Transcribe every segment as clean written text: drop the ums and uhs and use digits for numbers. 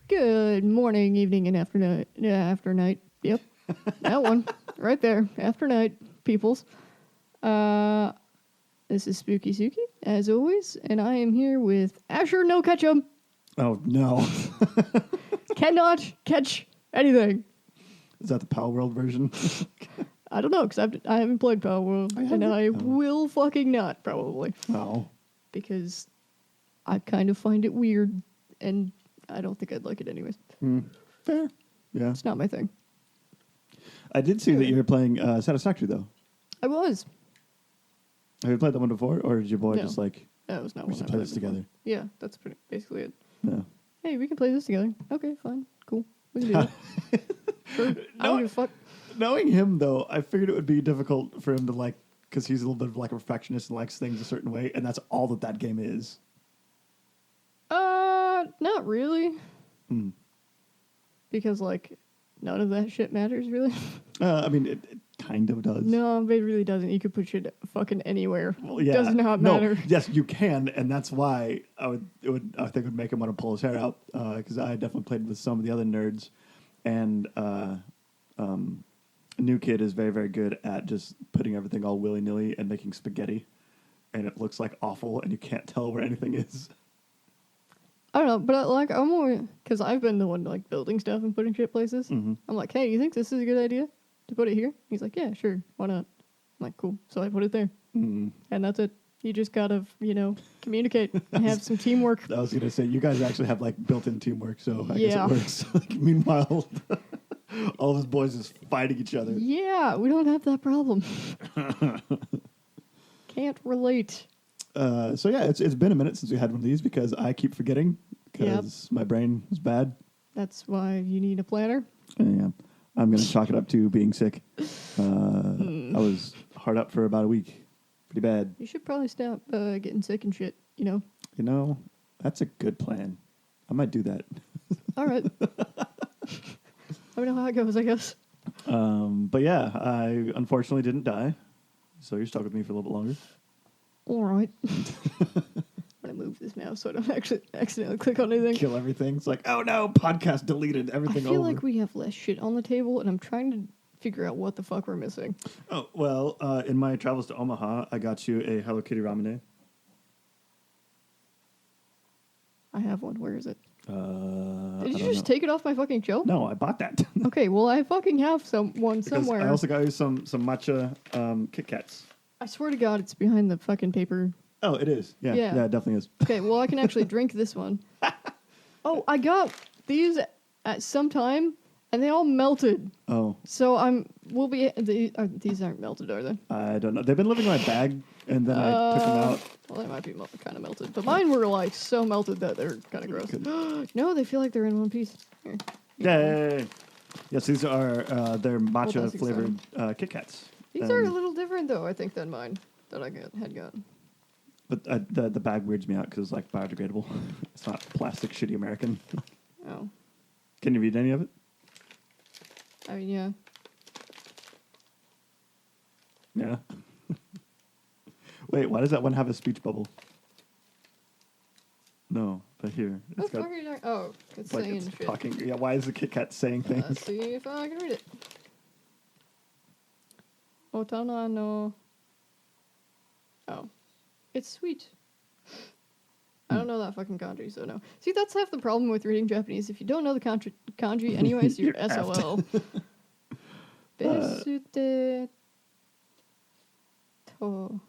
Good morning, evening, and afternoon. Yeah, after night. Yep, that one right there. After night, peoples. This is Spooky Suki, as always, and I am here with Asher No Ketchum. Oh, no. Cannot catch anything. Is that the Pal World version? I don't know, because I haven't played Power World, and I will fucking not, probably. Oh. Because I kind of find it weird, and I don't think I'd like it anyways. Fair. Yeah. It's not my thing. I did see that you were playing Satisfactory, though. I was. Have you played that one before? Or did your boy just like, That was not we one should I play played this before. together? Yeah, that's basically it. Yeah. Hey, we can play this together. Okay, fine. Cool. We can do that. Sure. I don't give a fuck. Knowing him, though, I figured it would be difficult for him to like, because he's a little bit of like a perfectionist and likes things a certain way, and that's all that game is. Not really. Mm. Because, like, none of that shit matters, really. I mean, it kind of does. No, it really doesn't. You could put shit fucking anywhere. Well, yeah. It does not matter. No, yes, you can, and that's why I think it would make him want to pull his hair out, because I definitely played with some of the other nerds, and New Kid is very, very good at just putting everything all willy-nilly and making spaghetti, and it looks like awful, and you can't tell where anything is. I don't know, but, like, I'm more... Because I've been the one, like, building stuff and putting shit places. Mm-hmm. I'm like, hey, you think this is a good idea to put it here? He's like, yeah, sure. Why not? I'm like, cool. So I put it there. Mm-hmm. And that's it. You just gotta, communicate and have some teamwork. I was going to say, you guys actually have, like, built-in teamwork, so I guess Yeah. it works. Meanwhile, all of his boys is fighting each other. Yeah, we don't have that problem. Can't relate. So yeah, it's been a minute since we had one of these because I keep forgetting because my brain is bad. That's why you need a planner. Yeah, I'm going to chalk it up to being sick. I was hard up for about a week. Pretty bad. You should probably stop getting sick and shit, You know, that's a good plan. I might do that. All right. Let me know how it goes, I guess. But yeah, I unfortunately didn't die. So you're stuck with me for a little bit longer. All right. I'm going to move this mouse so I don't actually accidentally click on anything. Kill everything. It's like, oh no, podcast deleted, everything I feel over. like we have less shit on the table, and I'm trying to figure out what the fuck we're missing. Oh, well, in my travels to Omaha, I got you a Hello Kitty Ramune. I have one. Where is it? Did Did you just take it off my fucking shelf? No, I bought that. Okay, well, I fucking have one Because somewhere. I also got you some matcha Kit Kats. I swear to God, it's behind the fucking paper. Oh, it is. Yeah, Yeah. yeah, it definitely is. Okay, well, I can actually drink this one. Oh, I got these at some time, and they all melted. Oh, So these aren't melted, are they? I don't know. They've been living in my bag, and then I took them out. Well, they might be kind of melted, but mine were like so melted that they're kind of gross. No, they feel like they're in one piece. Here. Yay! Yes, these are they're matcha that's flavored Kit Kats. These are a little different, though, I think, than mine that I had gotten. But the bag weirds me out because it's like biodegradable. It's not plastic, shitty American. Oh, Can you read any of it? I mean, yeah. Yeah. Wait, why does that one have a speech bubble? No, but here. What the fuck are you talking? Oh, it's like saying it's shit. talking. Yeah, why is the Kit Kat saying things? Let's see if I can read it. Otana no. Oh. It's sweet. I don't know that fucking kanji, so no. See, that's half the problem with reading Japanese. If you don't know the kanji anyways, you're SOL. Besute to. 2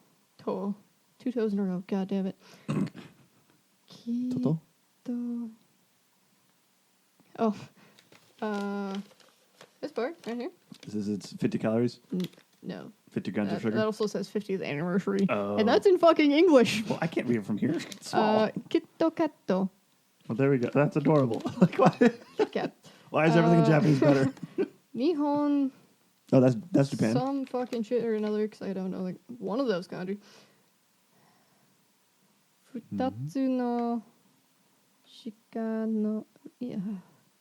toes in a row. God damn it. Toto? Oh. This part, right here. It's 50 calories? No. 50 grams of sugar? That also says 50th anniversary. Oh. And that's in fucking English. Well, I can't read it from here. It's small. Kitto katto. Well, there we go. That's adorable. Like, why? Kit Kat. Why is everything in Japanese better? Nihon. Oh, that's Japan. Some fucking shit or another, because I don't know, like, one of those kanji. Futatsu no 시간の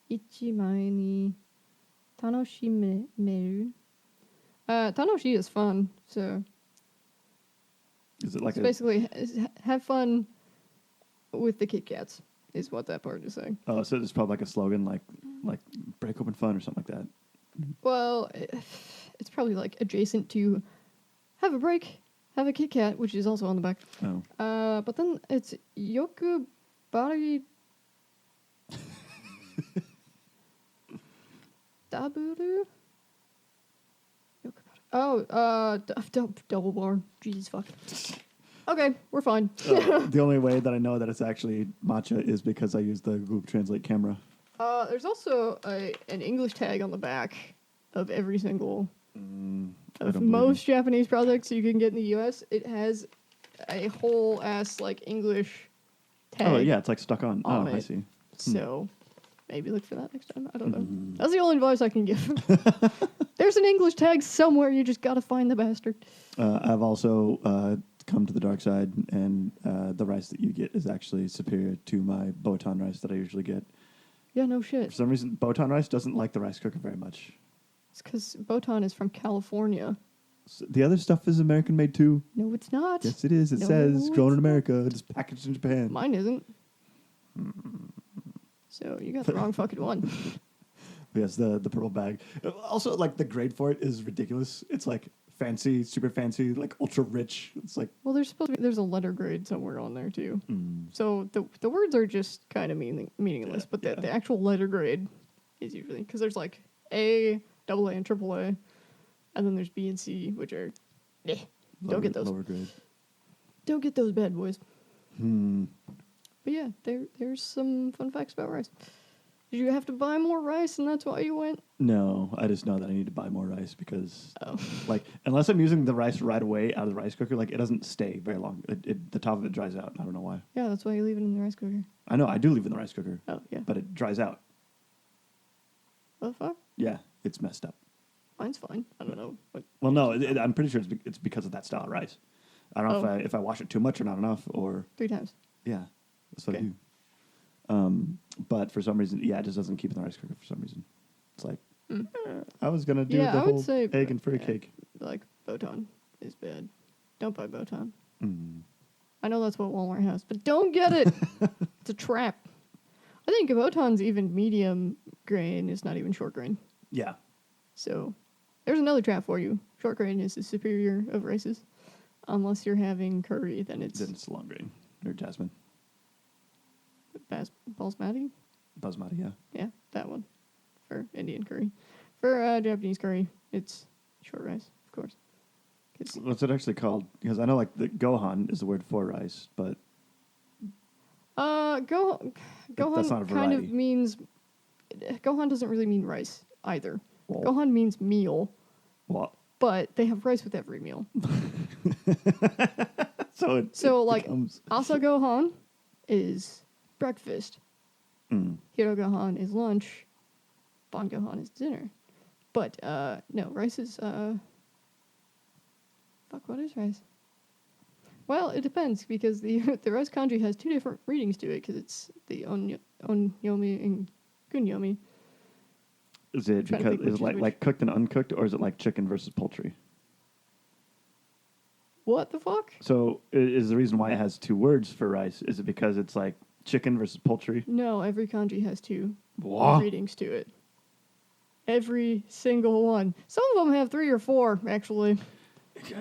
一前に楽しめる. Tanoshi is fun, so Is it like it's basically have fun with the Kit Kats, is what that part is saying. Oh, so it's probably like a slogan, like break open fun or something like that. Well, it's probably like adjacent to have a break, have a Kit Kat, which is also on the back. Oh. But then it's yoku bari daburu. Oh, double bar. Jesus fuck. Okay, we're fine. The only way that I know that it's actually matcha is because I use the Google Translate camera. There's also an English tag on the back of every single of most Japanese products you can get in the U.S. It has a whole ass like English tag. Oh yeah, it's like stuck on. Oh, it. I see. So maybe look for that next time. I don't know. That's the only advice I can give. There's an English tag somewhere. You just gotta find the bastard. I've also come to the dark side, and the rice that you get is actually superior to my Botan rice that I usually get. Yeah, no shit. For some reason, Botan rice doesn't like the rice cooker very much. It's because Botan is from California. So the other stuff is American made too. No, it's not. Yes, it is. It No, says grown it's in America, just packaged in Japan. Mine isn't. So you got the wrong fucking one. Yes, the purple bag. Also, like the grade for it is ridiculous. It's like fancy, super fancy, like ultra rich. It's like Well, there's a letter grade somewhere on there too. So the words are just kind of meaningless, but the actual letter grade is usually because there's like A, AA, and AAA, and then there's B and C, which are don't get those. Lower grade. Don't get those bad boys. But yeah, there's some fun facts about rice. Did you have to buy more rice, and that's why you went? No, I just know that I need to buy more rice because, like, unless I'm using the rice right away out of the rice cooker, like, it doesn't stay very long. The top of it dries out. I don't know why. Yeah, that's why you leave it in the rice cooker. I know, I do leave it in the rice cooker. Oh, yeah. But it dries out. What the fuck? Yeah, it's messed up. Mine's fine. I don't know. Well, no, I'm pretty sure it's because of that style of rice. I don't know if I wash it too much or not enough, or 3 times. Yeah, that's what I Okay. do. But for some reason, it just doesn't keep in the rice cooker for some reason. It's like, I was going to do the I would whole say egg and fruit cake. Like, Botan is bad. Don't buy Botan. Mm. I know that's what Walmart has, but don't get it. It's a trap. I think Botan's even medium grain is not even short grain. Yeah. So there's another trap for you. Short grain is the superior of rices. Unless you're having curry, then it's long grain or jasmine. Basmati? Basmati, yeah. Yeah, that one. For Indian curry. For Japanese curry, it's short rice, of course. What's it actually called? Because I know, like, the gohan is the word for rice, but gohan that's not a kind of variety. means... Gohan doesn't really mean rice, either. Well, Gohan means meal, well, but they have rice with every meal. so like, becomes... Asa Gohan is breakfast. Hiro Gohan is lunch. Bon Gohan is dinner. But, no, rice is, fuck, what is rice? Well, it depends, because the rice kanji has 2 different readings to it, because it's the onyomi and gunyomi. Is it because is it like cooked and uncooked, or is it like chicken versus poultry? What the fuck? So is the reason why it has 2 words for rice, is it because it's like chicken versus poultry? No, every kanji has 2 What? readings to it. Every single one. Some of them have 3 or 4, actually.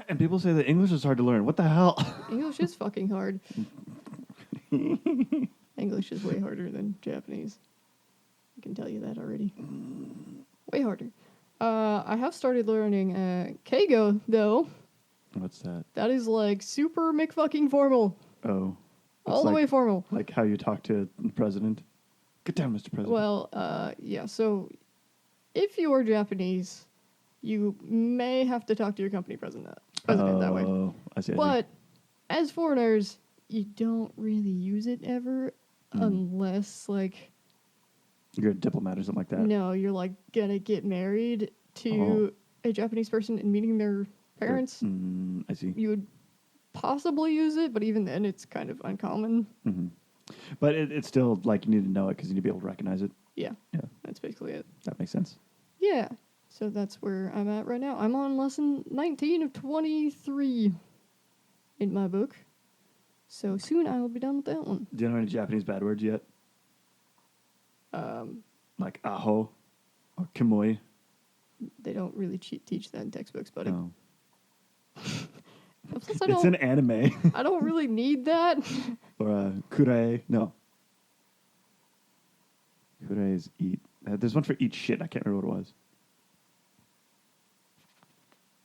And people say that English is hard to learn. What the hell? English is fucking hard. English is way harder than Japanese. I can tell you that already. Way harder. I have started learning Keigo, though. What's that? That is like super McFucking formal. Oh. All the way formal. Like how you talk to the president. Get down, Mr. President. Well, yeah, so if you are Japanese, you may have to talk to your company president that way. Oh, I see. But as foreigners, you don't really use it ever unless, like... You're a diplomat or something like that. No, you're, like, gonna get married to a Japanese person and meeting their parents. I see. You would possibly use it, but even then it's kind of uncommon. Mm-hmm. But it's still like you need to know it because you need to be able to recognize it. Yeah, Yeah, that's basically it. that makes sense. Yeah, so that's where I'm at right now. I'm on lesson 19 of 23 in my book. So soon I will be done with that one. Do you know any Japanese bad words yet? Like aho or kimoi? They don't really teach that in textbooks, buddy. No. Plus, It's an anime. I don't really need that. Or kurae. No. Kurae is eat. There's one for eat shit. I can't remember what it was.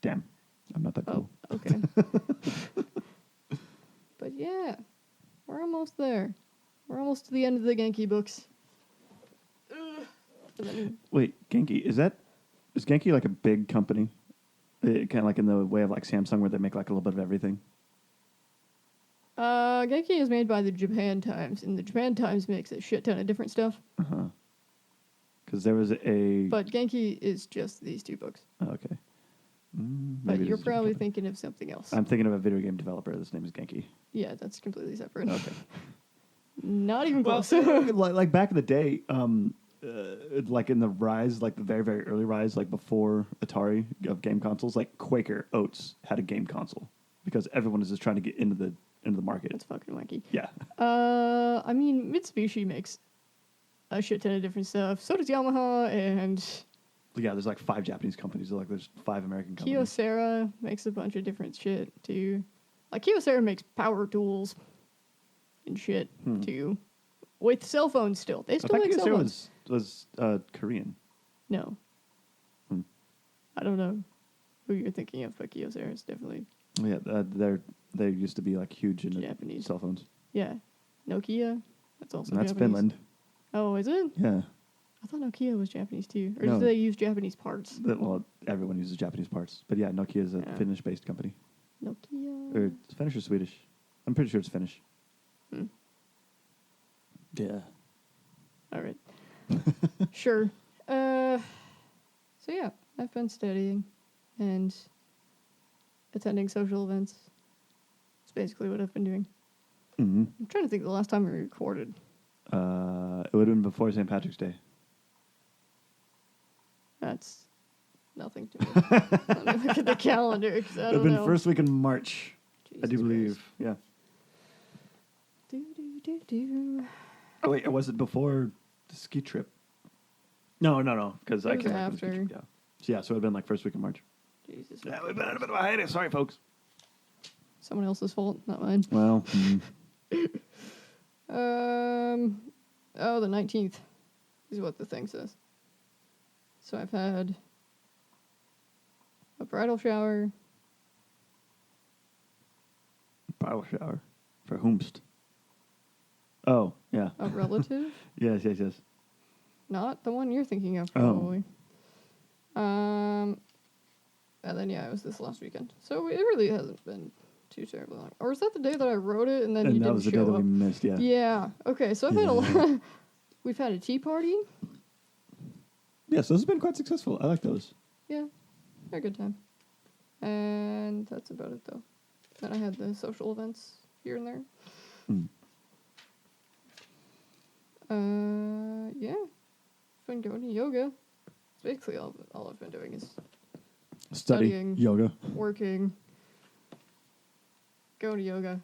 Damn. I'm not that cool. Oh, okay. But yeah, we're almost there. We're almost to the end of the Genki books. Wait, Genki. Is Genki like a big company? Kind of like in the way of like Samsung where they make like a little bit of everything? Genki is made by the Japan Times, and the Japan Times makes a shit ton of different stuff. Uh-huh. Because there was a... But Genki is just these two books. Oh, okay. But Maybe you're it is a different probably company. thinking of something else. I'm thinking of a video game developer. His name is Genki. Yeah, that's completely separate. Okay. Not even close. like back in the day, like in the rise, like the very, very early rise, like before Atari of game consoles, like Quaker Oats had a game console because everyone is just trying to get into the market. It's fucking wacky. Yeah. I mean, Mitsubishi makes a shit ton of different stuff. So does Yamaha, and Yeah, there's like 5 Japanese companies. Like there's 5 American companies. Kyocera makes a bunch of different shit too. Like Kyocera makes power tools and shit too. With cell phones still. They I still thought make cell Kyocera phones. was Korean. No. Hmm. I don't know who you're thinking of, but Kyocera is definitely Yeah, they used to be like huge in the Japanese. cell phones. Yeah. Nokia. That's also And that's Japanese. Finland. Oh, is it? Yeah. I thought Nokia was Japanese too. Or No. do they use Japanese parts? Well, everyone uses Japanese parts. But yeah, Nokia is a Yeah. Finnish-based company. Nokia. Or it's Finnish or Swedish? I'm pretty sure it's Finnish. Hmm. Yeah. All right. Sure. So yeah, I've been studying and attending social events. It's basically what I've been doing. Mm-hmm. I'm trying to think of the last time we recorded. It would have been before St. Patrick's Day. That's nothing to me. Let me look at the calendar because I It would don't have been know. first week in March, I do Jesus believe. Christ. Yeah. Do. Oh, wait, was it before the ski trip? No, because It I was came back from the ski after. trip. Yeah. So, yeah, so it would have been like first week in March. Jesus. Yeah, we've been on a bit of a hiatus. Sorry, folks. Someone else's fault, not mine. Well, Oh, the 19th is what the thing says. So I've had a bridal shower. bridal shower for whomst? Oh, yeah. A relative? Yes. Not the one you're thinking of, Oh. probably. And then, yeah, it was this last weekend. So it really hasn't been too terribly long. Or is that the day that I wrote it and then you And that didn't was the day show that we up? missed, yeah. Yeah. Okay, so I've had a lot. We've had a tea party. Yes, those have been quite successful. I like those. Yeah, they're a good time. And that's about it, though. Then I had the social events here and there. Yeah. Been going to yoga. It's basically all I've been doing is Study, Studying. yoga. working, going to yoga,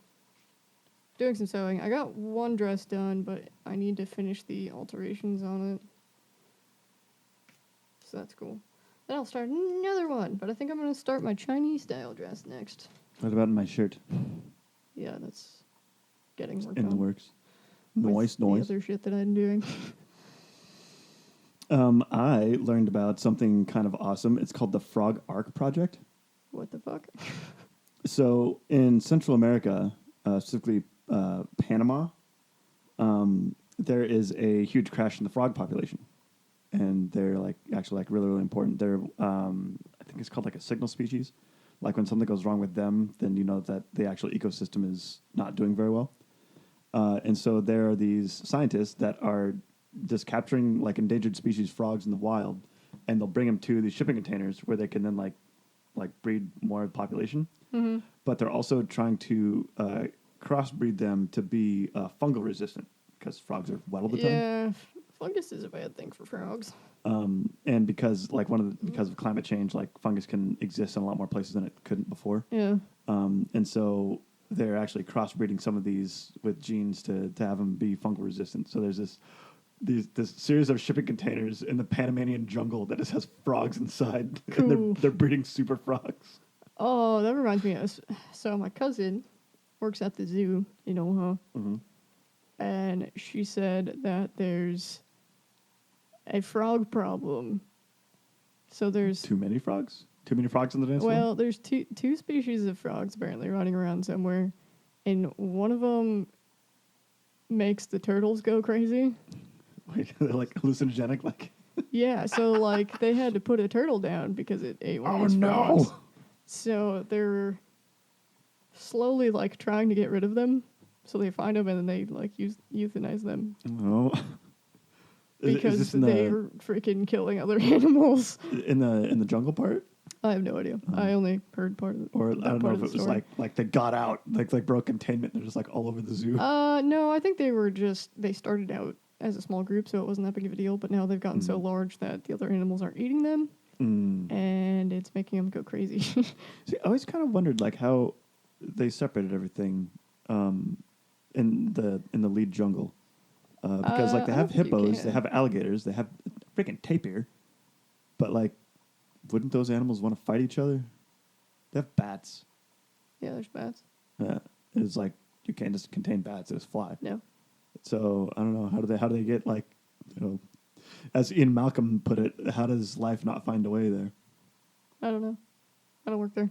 doing some sewing. I got one dress done, but I need to finish the alterations on it. So that's cool. Then I'll start another one, but I think I'm going to start my Chinese style dress next. What about my shirt? Yeah, that's getting worked In the on. works. With Noise. The other shit that I'm doing. I learned about something kind of awesome. It's called the Frog Arc Project. What the fuck? So in Central America, specifically Panama, there is a huge crash in the frog population, and they're like actually like really, really important. They're I think it's called like a signal species. Like when something goes wrong with them, then you know that the actual ecosystem is not doing very well. And so there are these scientists that are just capturing like endangered species frogs in the wild, and they'll bring them to these shipping containers where they can then like breed more population. Mm-hmm. But they're also trying to crossbreed them to be fungal resistant because frogs are wet all the time. Yeah, fungus is a bad thing for frogs. And because because of climate change, like fungus can exist in a lot more places than it couldn't before. Yeah. And so they're actually crossbreeding some of these with genes to have them be fungal resistant. So there's this series of shipping containers in the Panamanian jungle that just has frogs inside, Cool. and they're breeding super frogs. Oh, that reminds me of. So my cousin works at the zoo in Omaha, and she said that there's a frog problem. So there's Too many frogs? Too many frogs on the dance floor? well, there's two species of frogs apparently running around somewhere, and one of them makes the turtles go crazy. Wait, they're like hallucinogenic, like. Yeah, so like they had to put a turtle down because it ate one of these frogs. No! So they're slowly like trying to get rid of them. So they find them and then they like euthanize them No. because is this in they're freaking killing other animals. in the jungle part? I have no idea. I only heard part of it. Or I don't know if it was like they got out, like broke containment. They're just like all over the zoo. No, I think they started out as a small group, so it wasn't that big of a deal. But now they've gotten so large that the other animals aren't eating them, and it's making them go crazy. See, I always kind of wondered like how they separated everything in the lead jungle because like they I have don't think you hippos, can. they have alligators, they have freaking tapir, but like wouldn't those animals want to fight each other? They have bats. Yeah, there's bats. Yeah, it's like you can't just contain bats; they just fly. No. So I don't know how do they get like, as Ian Malcolm put it, how does life not find a way there? I don't know. I don't work there.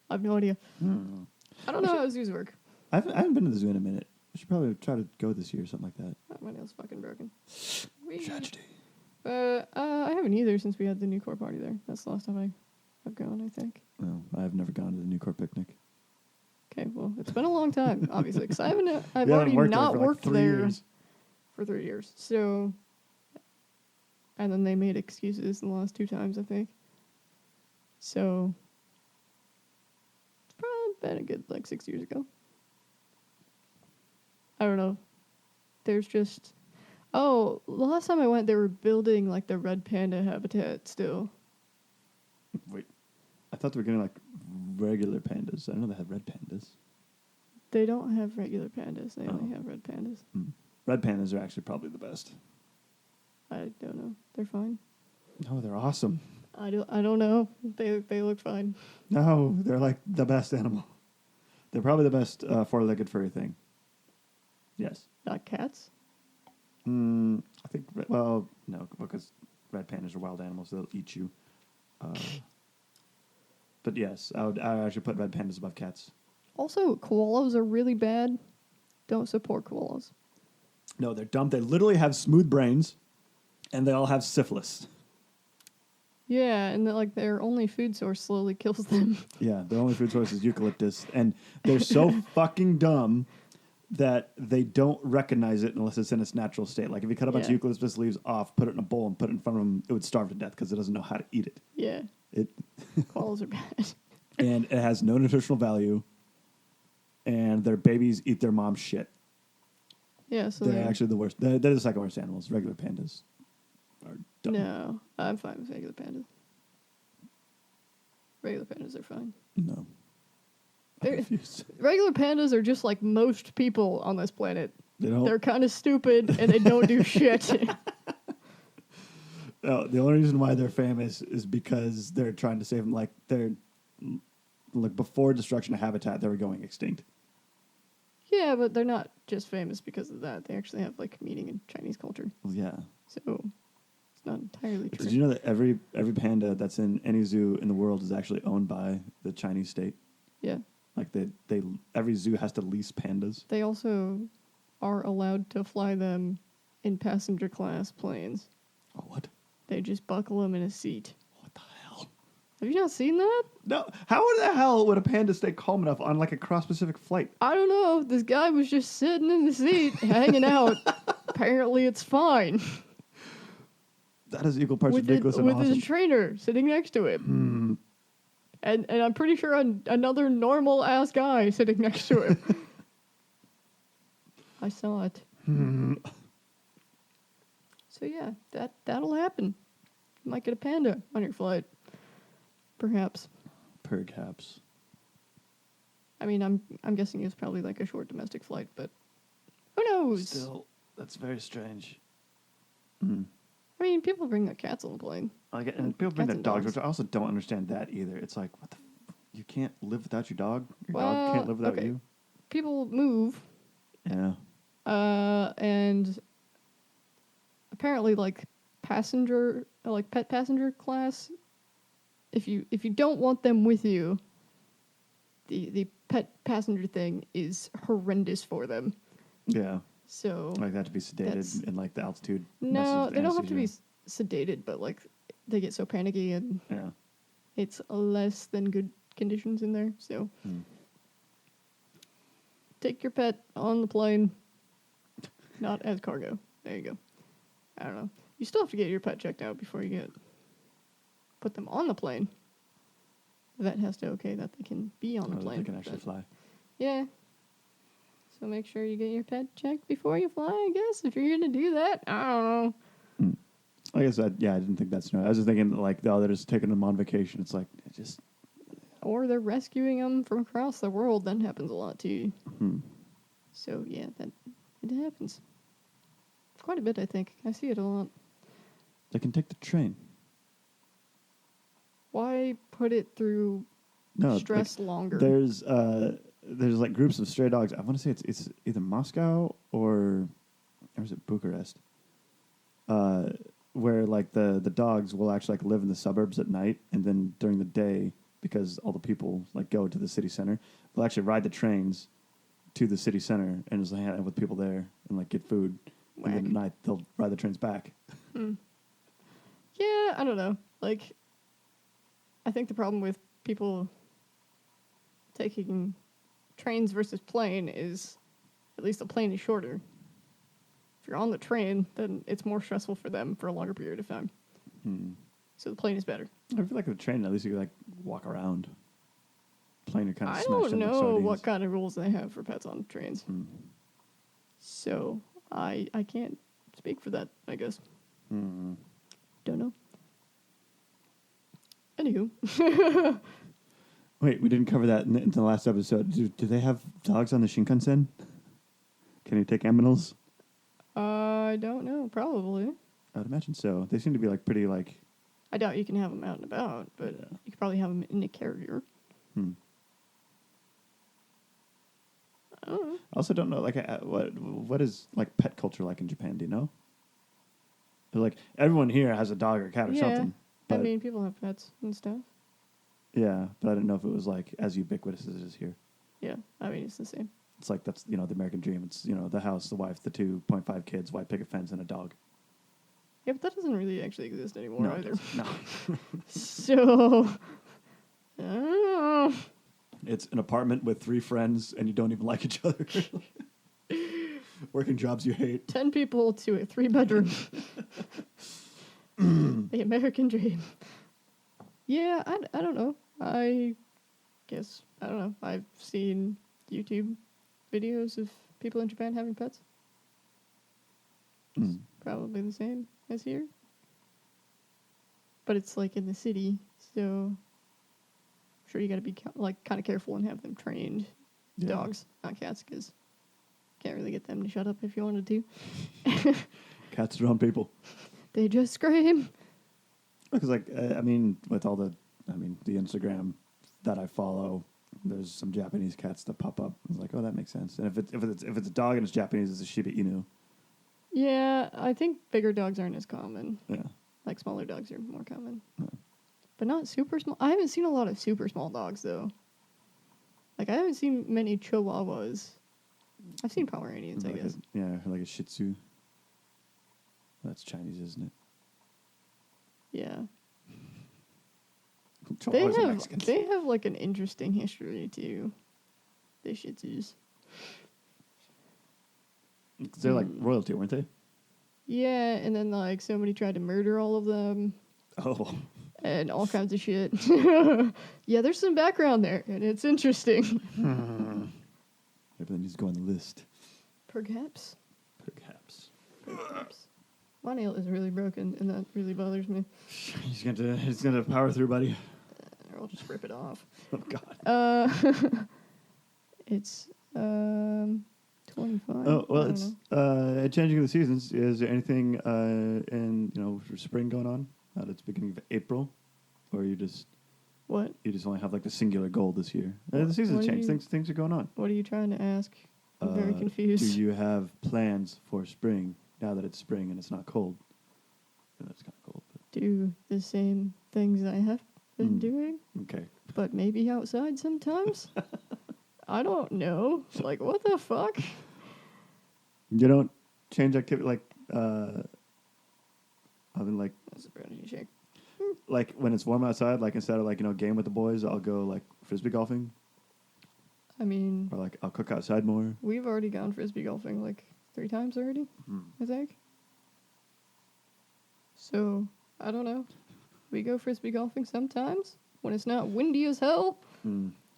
I have no idea. I don't know how zoos work. I haven't been to the zoo in a minute. I should probably try to go this year or something like that. Oh, my nail's fucking broken. Tragedy. I haven't either since we had the Newcore party there. That's the last time I've gone, I think. No, I've never gone to the Newcore picnic. Okay, well, it's been a long time, obviously, because I've You already haven't not there for worked like 3 there years. for 3 years. So, and then they made excuses the last 2 times, I think. So, it's probably been a good, 6 years ago. I don't know. There's just... Oh, the last time I went, they were building, the red panda habitat still. Wait, I thought they were getting regular pandas. I didn't know they had red pandas. They don't have regular pandas. They only have red pandas. Red pandas are actually probably the best. I don't know. They're fine. No, they're awesome. I don't know. They look fine. No, they're like the best animal. They're probably the best four-legged furry thing. Yes. Not cats? I think, well, no, because red pandas are wild animals. They'll eat you. But yes, I would actually put red pandas above cats. Also, koalas are really bad. Don't support koalas. No, they're dumb. They literally have smooth brains, and they all have syphilis. Yeah, and their only food source slowly kills them. Yeah, their only food source is eucalyptus, and they're so fucking dumb that they don't recognize it unless it's in its natural state. Like if you cut a bunch of eucalyptus leaves off, put it in a bowl, and put it in front of them, it would starve to death because it doesn't know how to eat it. Yeah. It Koalas are bad. and it has no nutritional value, and their babies eat their mom's shit. Yeah, so They're actually the worst. They're the second worst animals. Regular pandas are dumb. No, I'm fine with regular pandas. Regular pandas are fine. No. I refuse. Regular pandas are just like most people on this planet. They're They're kind of stupid and they don't do shit. No, the only reason why they're famous is because they're trying to save them. Before destruction of habitat, they were going extinct. Yeah, but they're not just famous because of that. They actually have meaning in Chinese culture. Well, yeah. So it's not entirely true. Did you know that every panda that's in any zoo in the world is actually owned by the Chinese state? Yeah. Every zoo has to lease pandas. They also are allowed to fly them in passenger class planes. Oh, what? They just buckle them in a seat. What the hell? Have you not seen that? No. How the hell would a panda stay calm enough on a cross-Pacific flight? I don't know. This guy was just sitting in the seat, hanging out. Apparently it's fine. That is equal parts with ridiculous and with awesome. his trainer sitting next to him. And I'm pretty sure another normal ass guy sitting next to him. I saw it. So yeah, that'll happen. You might get a panda on your flight. Perhaps. Perhaps. I mean, I'm guessing it's probably like a short domestic flight, but who knows? Still, that's very strange. I mean, people bring their cats on the plane. And people bring Cats their and dogs, dogs. which I also don't understand that either. It's like, what the you can't live without your dog? Your Well, dog can't live without okay. you? People move, Yeah. and apparently, like pet passenger class, if you don't want them with you, the pet passenger thing is horrendous for them. Yeah. So Like they have to be sedated in like the altitude. no, messes with they don't have to be anesthesia. sedated, but like they get so panicky and Yeah. it's less than good conditions in there. So take your pet on the plane, not as cargo. There you go. I don't know. You still have to get your pet checked out before you put them on the plane. The vet has to okay that they can be on the plane. They can actually fly. Yeah. So make sure you get your pet checked before you fly, I guess, if you're going to do that. I don't know. I guess I didn't think that's no. I was just thinking like, oh, they're just taking them on vacation. It's like, it just. Or they're rescuing them from across the world. That happens a lot too. Hmm. So yeah, it happens. Quite a bit, I think. I see it a lot. They can take the train. Why put it through stress longer? There's like groups of stray dogs. I want to say it's either Moscow or is it Bucharest? Where like the dogs will actually like live in the suburbs at night, and then during the day, because all the people like go to the city center, they'll actually ride the trains to the city center and just hang out with people there and like get food. Whack. And then at night they'll ride the trains back. Yeah, I don't know. Like, I think the problem with people taking trains versus plane is at least the plane is shorter. If you're on the train, then it's more stressful for them for a longer period of time. So the plane is better. I feel like with the train, at least you could like walk around. Plane, you're kind of I smashed don't in like know sardines. what kind of rules they have for pets on trains. So I can't speak for that, I guess. Don't know. Anywho. Wait, we didn't cover that in the last episode. Do they have dogs on the Shinkansen? Can you take aminals? I don't know. Probably. I would imagine so. They seem to be like pretty like. I doubt you can have them out and about, but you could probably have them in a carrier. I don't know. I also don't know like what is like pet culture like in Japan. Do you know? Like everyone here has a dog or cat or something. I But mean, people have pets and stuff. yeah, but I didn't know if it was like as ubiquitous as it is here. Yeah, I mean, it's the same. It's like that's the American dream. It's the house, the wife, the 2.5 kids, white picket fence, and a dog. Yeah, but that doesn't really actually exist anymore No, it either. doesn't. No. So, I don't know. It's an apartment with 3 friends, and you don't even like each other. Working jobs you hate. 10 people to a 3-bedroom. The American dream. Yeah, I don't know. I guess, I don't know. I've seen YouTube videos of people in Japan having pets. It's probably the same as here. But it's like in the city, so I'm sure you gotta be like kind of careful and have them trained. Yeah. Dogs, not cats, because can't really get them to shut up if you wanted to. Cats are on people. They just scream. Because with all the Instagram that I follow, there's some Japanese cats that pop up. I was like, oh, that makes sense. And if it's a dog and it's Japanese, it's a Shiba Inu. Yeah, I think bigger dogs aren't as common. Yeah. Like smaller dogs are more common. But not super small. I haven't seen a lot of super small dogs though. Like I haven't seen many Chihuahuas. I've seen Pomeranians, I guess. Like a Shih Tzu. That's Chinese, isn't it? Yeah. Chihuahuas are Mexicans. They have like an interesting history too. The Shih Tzus. They're like royalty, weren't they? Yeah, and then like somebody tried to murder all of them. Oh. and all kinds of shit. Yeah, there's some background there, and it's interesting. Maybe that needs to go on the list. Perhaps. Perhaps. Perhaps. My nail is really broken, and that really bothers me. He's gonna power through, buddy. Or I'll just rip it off. Oh God. It's 25. Oh well, I it's don't know. changing of the seasons. Is there anything in for spring going on? It's beginning of April, or you just What? only have like the singular goal this year? The What seasons do change. you- Things are going on. What are you trying to ask? I'm very confused. Do you have plans for spring now that it's spring and it's not cold? It's kind of cold. Do the same things I have been doing, Okay. but maybe outside sometimes? I don't know. Like, what the fuck? You don't change activity like I mean That's a brownie shake. like when it's warm outside, like instead of game with the boys, I'll go like frisbee golfing, I mean, or like I'll cook outside more. we've already gone frisbee golfing like 3 times already, I think. So, I don't know. We go frisbee golfing sometimes when it's not windy as hell,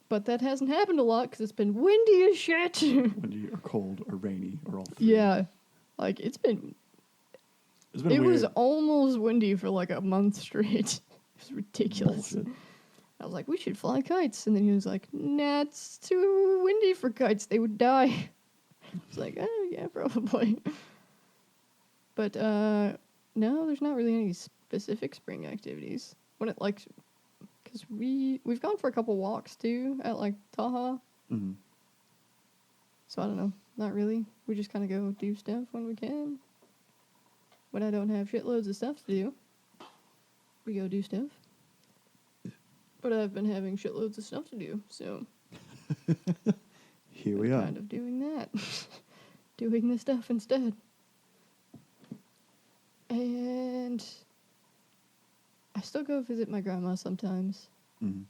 but that hasn't happened a lot because it's been windy as shit. Windy or cold or rainy or all three. Yeah, like it's been It's been it weird. was almost windy for like a month straight. It was ridiculous. Bullshit. I was like, we should fly kites. And then he was like, nah, it's too windy for kites. They would die. I was like, oh, yeah, probably. But no, there's not really any specific spring activities. When it like, because we've gone for a couple walks too at like Taha. Mhm. So I don't know. Not really. We just kind of go do stuff when we can. When I don't have shitloads of stuff to do, we go do stuff. But I've been having shitloads of stuff to do, so Here we we're are. kind of doing that. Doing the stuff instead. And I still go visit my grandma sometimes. Mhm.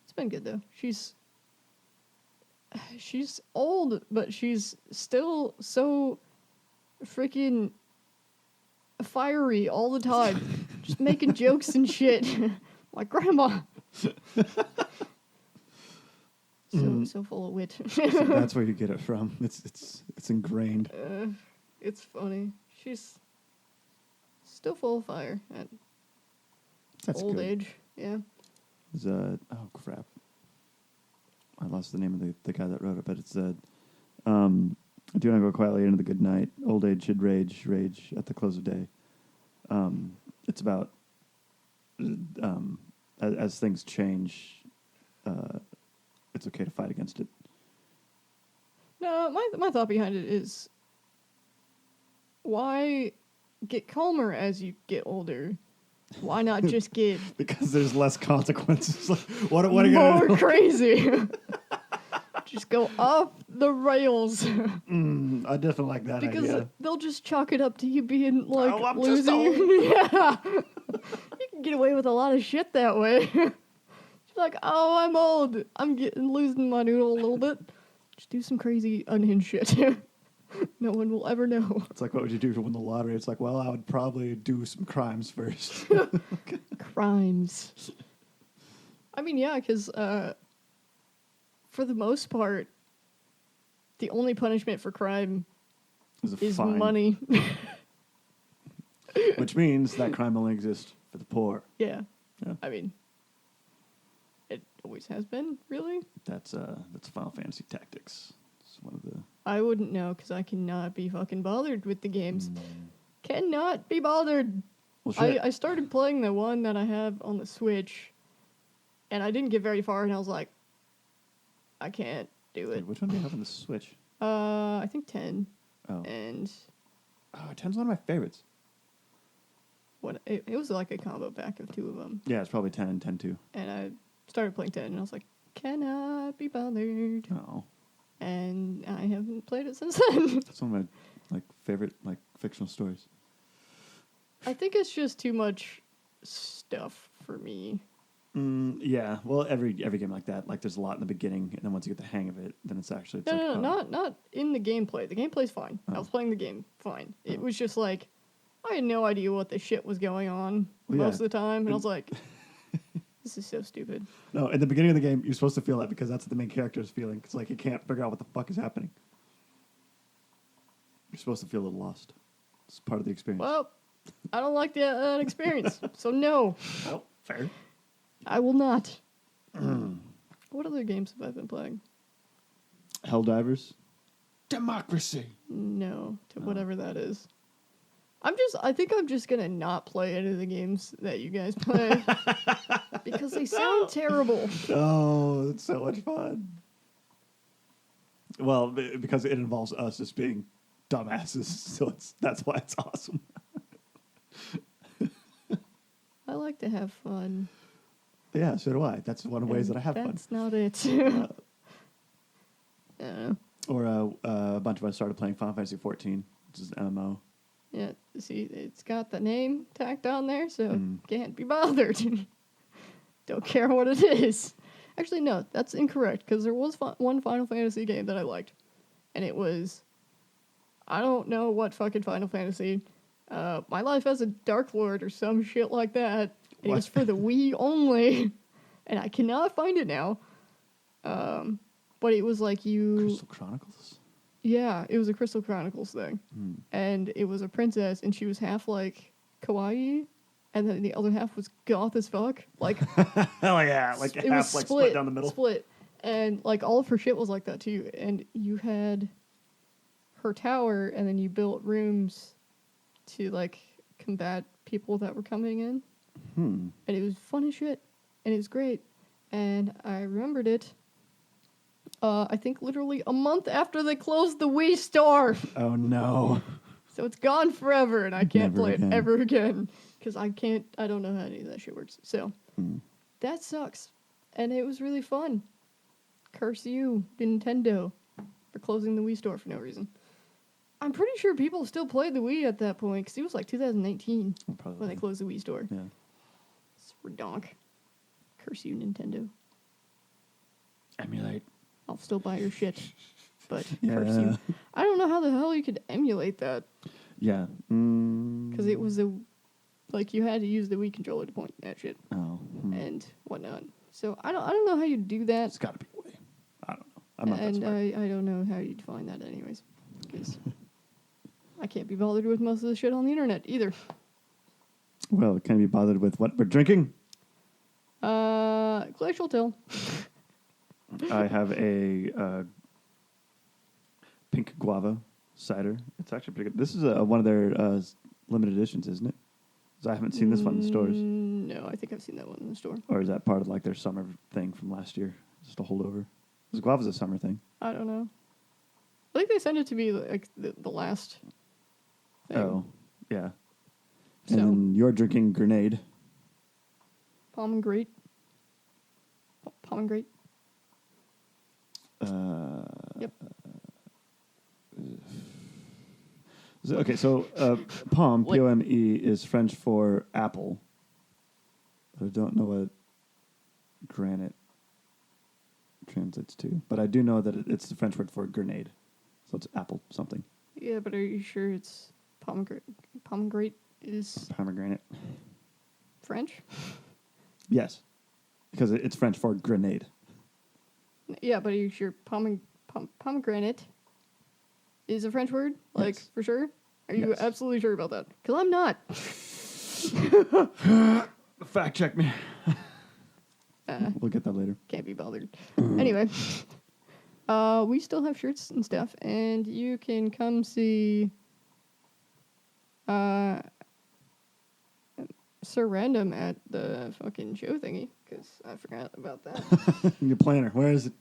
It's been good though. She's old, but she's still so freaking fiery all the time. Just making jokes and shit. Like grandma. So full of wit. So that's where you get it from. It's ingrained. It's funny. She's still full of fire at That's old good. age. Yeah. It's, oh crap! I lost the name of the guy that wrote it, but it's do not go quietly into the good night. Old age should rage at the close of day. It's about as things change, it's okay to fight against it. No, my thought behind it is why get calmer as you get older? Why not just get Because there's less consequences. Like, what are you more gonna do? crazy? Just go off the rails. I definitely like that Because idea. they'll just chalk it up to you being like Oh, I'm just losing. old. Yeah, you can get away with a lot of shit that way. Just like, oh, I'm old. I'm losing my noodle a little bit. Just do some crazy unhinged shit. No one will ever know. It's like, what would you do to win the lottery? It's like, well, I would probably do some crimes first. Crimes. I mean, yeah, because for the most part, the only punishment for crime Is a is fine, money. which means that crime only exists for the poor. Yeah. Yeah. I mean, it always has been, really. That's Final Fantasy Tactics. It's one of the. I wouldn't know because I cannot be fucking bothered with the games. Mm. Cannot be bothered. Well, shit. I started playing the one that I have on the Switch, and I didn't get very far, and I was like, I can't do it. Wait, which one do you have on the Switch? I think 10. Oh, And 10's one of my favorites. it was like a combo pack of 2 of them. Yeah, it's probably 10 and 10 too. And I started playing 10, and I was like, cannot be bothered. Oh, And I haven't played it since then. that's one of my favorite fictional stories. I think it's just too much stuff for me. Yeah, well, every game like that, like there's a lot in the beginning, and then once you get the hang of it, then it's actually No, not in the gameplay. The gameplay's fine. I was playing the game fine. It was just like I had no idea what the shit was going on Well, yeah. most of the time, and I was like, "This is so stupid." No, in the beginning of the game, you're supposed to feel that because that's what the main character is feeling. It's like he can't figure out what the fuck is happening. You're supposed to feel a little lost. It's part of the experience. Well, I don't like that experience, so no, Well, fair. I will not. What other games have I been playing? Helldivers. Democracy. No, to whatever that is. I think I'm just gonna not play any of the games that you guys play because they sound terrible. Oh, it's so much fun. Well, because it involves us as being dumbasses, so that's why it's awesome. I like to have fun. Yeah, so do I. That's one of the ways that I have fun. That's not it. I don't know. Or a bunch of us started playing Final Fantasy 14, which is an MMO. Yeah, see, it's got the name tacked on there, so can't be bothered. Don't care what it is. Actually, no, that's incorrect, because there was one Final Fantasy game that I liked, and it was, I don't know what fucking Final Fantasy, My Life as a Dark Lord or some shit like that. And it was for the Wii only, and I cannot find it now. But it was like Crystal Chronicles? Yeah, it was a Crystal Chronicles thing. And it was a princess, and she was half like kawaii, and then the other half was goth as fuck. Like, hell yeah, like it half was like split down the middle. Split. And like all of her shit was like that too. And you had her tower, and then you built rooms to like combat people that were coming in. And it was fun as shit. And it was great. And I remembered it. I think literally a month after they closed the Wii store. Oh no. So it's gone forever, and I can't Never play again. it ever again. Because I don't know how any of that shit works. So, that sucks. And it was really fun. Curse you, Nintendo, for closing the Wii store for no reason. I'm pretty sure people still played the Wii at that point, because it was like 2019 Probably. when they closed the Wii store. Yeah. It's redonk. Curse you, Nintendo. Emulate. I'll still buy your shit, but Yeah. curse you. I don't know how the hell you could emulate that, Yeah. because it was like you had to use the Wii controller to point at shit Oh. and whatnot. So I don't know how you do that, It's got to be a way. I don't know. I'm not that and smart. I don't know how you'd find that anyways, because I can't be bothered with most of the shit on the internet either. Well, can you be bothered with what we're drinking? Glacial Till. I have a pink guava cider. It's actually pretty good. This is one of their limited editions, isn't it? 'Cause I haven't seen this one in the stores. No, I think I've seen that one in the store. Or is that part of like their summer thing from last year? Just a holdover. Because guava's a summer thing. I don't know. I think they sent it to me like the last thing. Oh, yeah. So- And then you're drinking Grenade. Pomegranate. Pomegranate. Yep. Okay, so pom, Like- P-O-M-E, is French for apple. I don't know what granite translates to, but I do know that it's the French word for grenade. So it's apple something. Yeah, but are you sure it's pomegranate? Pomegranate is Pomegranate. French? Yes, because it's French for grenade. Yeah, but are you sure pomegranate is a French word? Like, Yes. for sure? Are you Yes. absolutely sure about that? Because I'm not. Fact check me. Uh, We'll get that later. Can't be bothered. Anyway, we still have shirts and stuff, and you can come see Sir Random at the fucking show thingy, because I forgot about that. Your planner, where is it?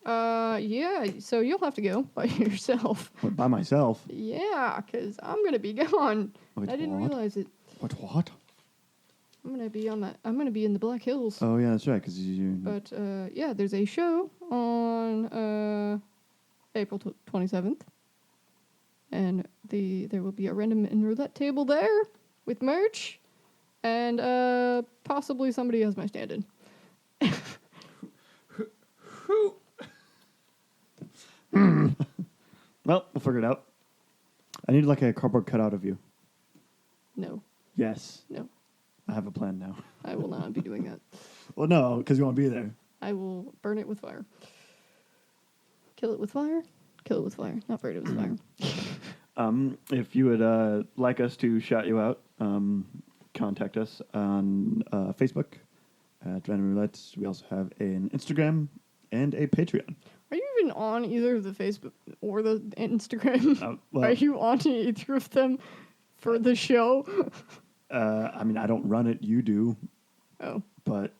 Yeah, so you'll have to go by yourself. What, by myself? Yeah, because I'm going to be gone. Wait, I didn't what? realize it. What? I'm going to be in the Black Hills. Oh, yeah, that's right, because you... But, yeah, there's a show on April 27th. And there will be a random and roulette table there with merch. And possibly somebody has my stand-in. Well, we'll figure it out. I need like a cardboard cutout of you. No. Yes. No. I have a plan now. I will not be doing that. Well, no, because you won't be there. I will burn it with fire. Kill it with fire? Kill it with fire. Not burn it with fire. If you would like us to shout you out, contact us on Facebook at Random Roulettes. We also have an Instagram and a Patreon. Are you even on either the Facebook or the Instagram? Well, Are you on either of them for the show? I mean, I don't run it. You do. Oh. But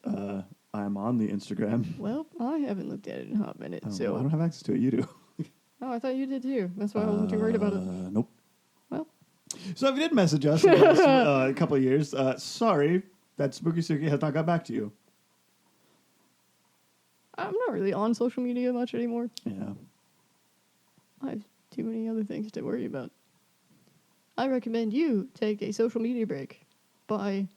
I'm on the Instagram. Well, I haven't looked at it in a hot minute, so... Well, I don't have access to it. You do. Oh, I thought you did too. That's why I wasn't too worried about it. Nope. Well. So if you did message us in the last couple of years, sorry that Spooky Suki has not got back to you. I'm not really on social media much anymore. Yeah. I have too many other things to worry about. I recommend you take a social media break by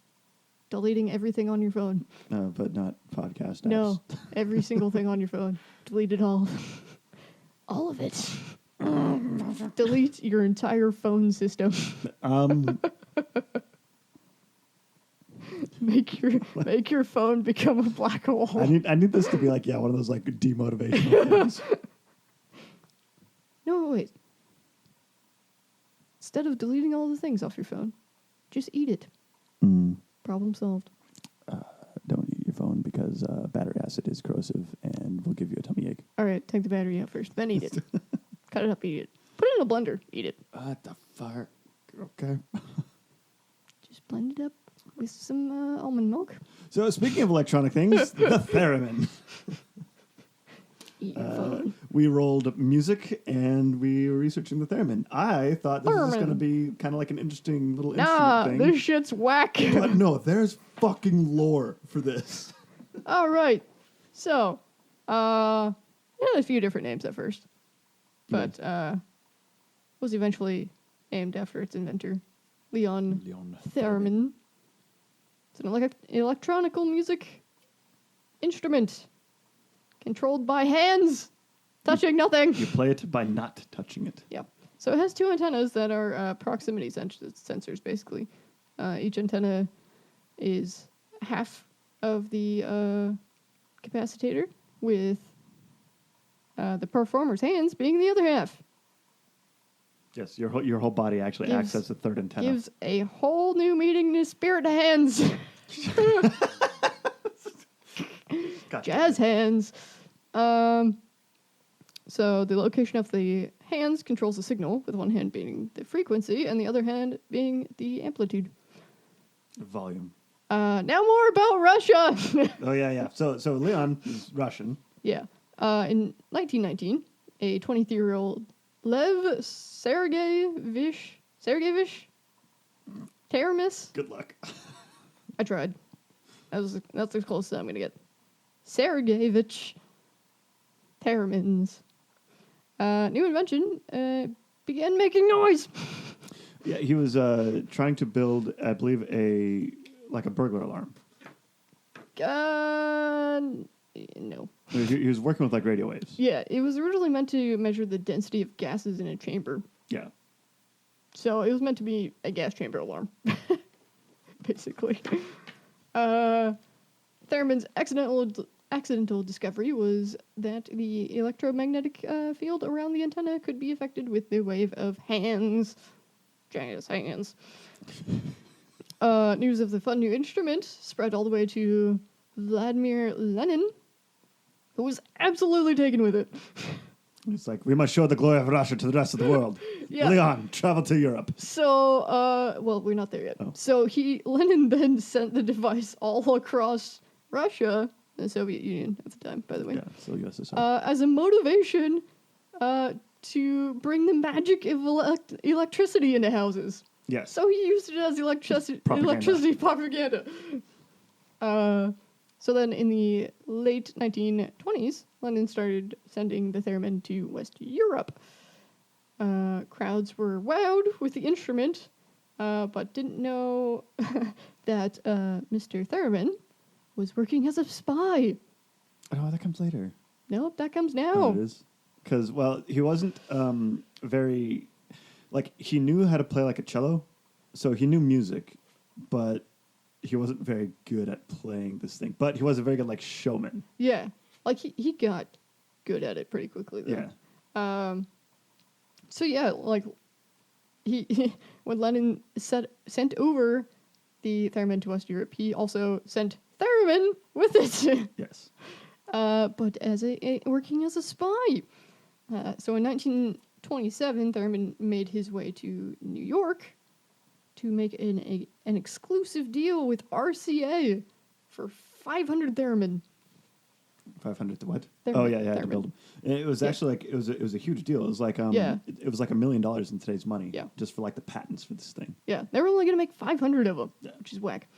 deleting everything on your phone. But not podcast apps. No, every single thing on your phone. Delete it all. All of it. Delete your entire phone system. Make your phone become a black hole. I need this to be like, one of those like demotivational things. No, wait. Instead of deleting all the things off your phone, just eat it. Problem solved. Don't eat your phone because battery acid is corrosive and will give you a tummy ache. All right, take the battery out first, then eat it. Cut it up, eat it. Put it in a blender, eat it. What the fuck? Okay. Just blend it up with some almond milk. So speaking of electronic things, the Theremin. Eat your phone. We rolled music and we were researching the Theremin. I thought this was going to be kind of like an interesting little instrument thing. This shit's whack. But no, there's fucking lore for this. All right. So, it had a few different names at first, but was eventually named after its inventor, Leon Theremin. It's an electronical music instrument controlled by hands, touching nothing. You play it by not touching it. Yeah. So it has two antennas that are proximity sensors, basically. Each antenna is half of the capacitor, with the performer's hands being the other half. Yes, your whole body actually acts as a third antenna. Gives a whole new meaning to spirit hands. Jazz hands. So the location of the hands controls the signal, with one hand being the frequency and the other hand being the amplitude. Volume. Now more about Russia. Oh, yeah. So Leon is Russian. Yeah. In 1919, a 23-year-old Lev Sergeyevich Theremin. Good luck. I tried. That's as close as I'm going to get. Sergeyevich Theremin's new invention began making noise. Yeah, he was trying to build, I believe, a burglar alarm. No. He was working with radio waves. Yeah, it was originally meant to measure the density of gases in a chamber. Yeah. So it was meant to be a gas chamber alarm, basically. Theremin's accidental discovery was that the electromagnetic field around the antenna could be affected with the wave of hands. Jazz hands. News of the fun new instrument spread all the way to Vladimir Lenin, who was absolutely taken with it. It's like, we must show the glory of Russia to the rest of the world. Yeah. Leon, travel to Europe. So, well, we're not there yet. Oh. So Lenin then sent the device all across Russia, the Soviet Union at the time, by the way. Yeah, still USSR. As a motivation to bring the magic of electricity into houses. Yes. So he used it as electricity propaganda. So then in the late 1920s, Lenin started sending the Theremin to West Europe. Crowds were wowed with the instrument, but didn't know that Mr. Theremin was working as a spy. Oh, that comes later. Nope, that comes now. Oh, it is? Because, he wasn't very... he knew how to play like a cello, so he knew music, but he wasn't very good at playing this thing. But he was a very good like showman. Yeah. Like he got good at it pretty quickly though. Yeah. So yeah, like he when Lennon sent over the theremin to West Europe, he also sent theremin with it. Yes. But as working as a spy. So in 1927, Theremin made his way to New York to make an exclusive deal with RCA for 500 theremin. 500 to what? Theremin, Oh yeah, to theremin. build them. And it was actually like it was a huge deal. It was like Yeah. it was like $1 million in today's money. Yeah. Just for like the patents for this thing. Yeah, they were only going to make 500 of them, Yeah. which is whack.